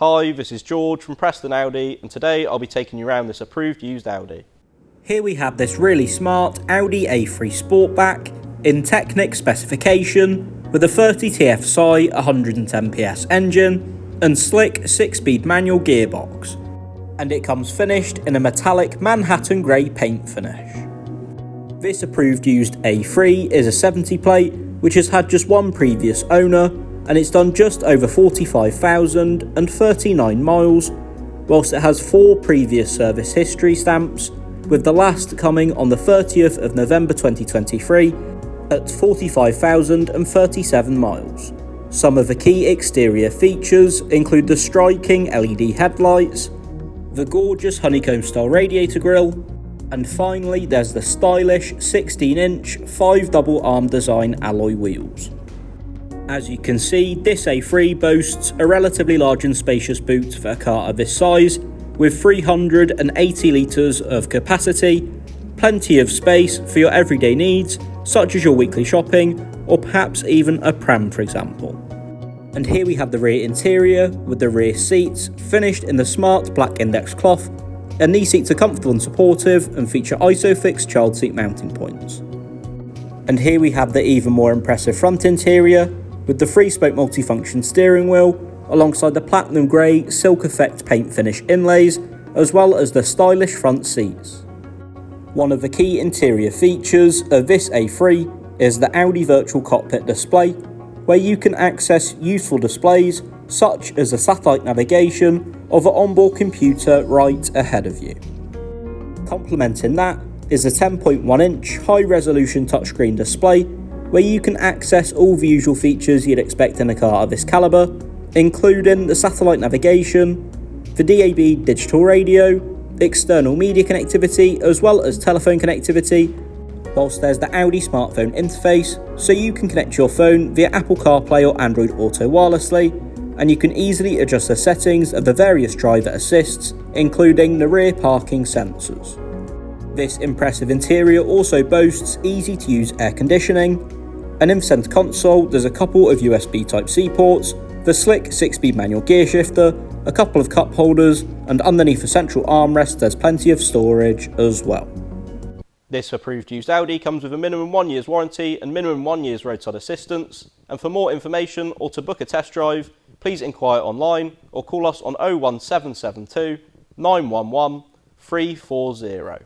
Hi, this is George from Preston Audi, and today I'll be taking you around this approved used Audi. Here we have this really smart Audi A3 Sportback in Technik specification with a 30 TFSI 110 PS engine and slick 6-speed manual gearbox, and it comes finished in a metallic Manhattan grey paint finish. This approved used A3 is a 70 plate which has had just one previous owner, and it's done just over 45,039 miles, whilst it has 4 previous service history stamps, with the last coming on the 30th of November 2023 at 45,037 miles. Some of the key exterior features include the striking LED headlights, the gorgeous honeycomb style radiator grille, and finally there's the stylish 16-inch 5 double-arm design alloy wheels. As you can see, this A3 boasts a relatively large and spacious boot for a car of this size, with 380 litres of capacity, plenty of space for your everyday needs, such as your weekly shopping, or perhaps even a pram for example. And here we have the rear interior, with the rear seats finished in the smart black index cloth, and these seats are comfortable and supportive and feature ISOFIX child seat mounting points. And here we have the even more impressive front interior, with the 3-spoke multifunction steering wheel, alongside the platinum grey silk effect paint finish inlays, as well as the stylish front seats. One of the key interior features of this A3 is the Audi Virtual Cockpit display, where you can access useful displays such as the satellite navigation of the onboard computer right ahead of you. Complementing that is the 10.1-inch high-resolution touchscreen display, where you can access all the usual features you'd expect in a car of this calibre, including the satellite navigation, the DAB digital radio, external media connectivity, as well as telephone connectivity, whilst there's the Audi smartphone interface, so you can connect your phone via Apple CarPlay or Android Auto wirelessly, and you can easily adjust the settings of the various driver assists, including the rear parking sensors. This impressive interior also boasts easy-to-use air conditioning, and in the centre console there's a couple of USB Type-C ports, the slick 6-speed manual gear shifter, a couple of cup holders, and underneath the central armrest there's plenty of storage as well. This approved used Audi comes with a minimum 1 year's warranty and minimum 1 year's roadside assistance, and for more information or to book a test drive, please inquire online or call us on 01772 911 340.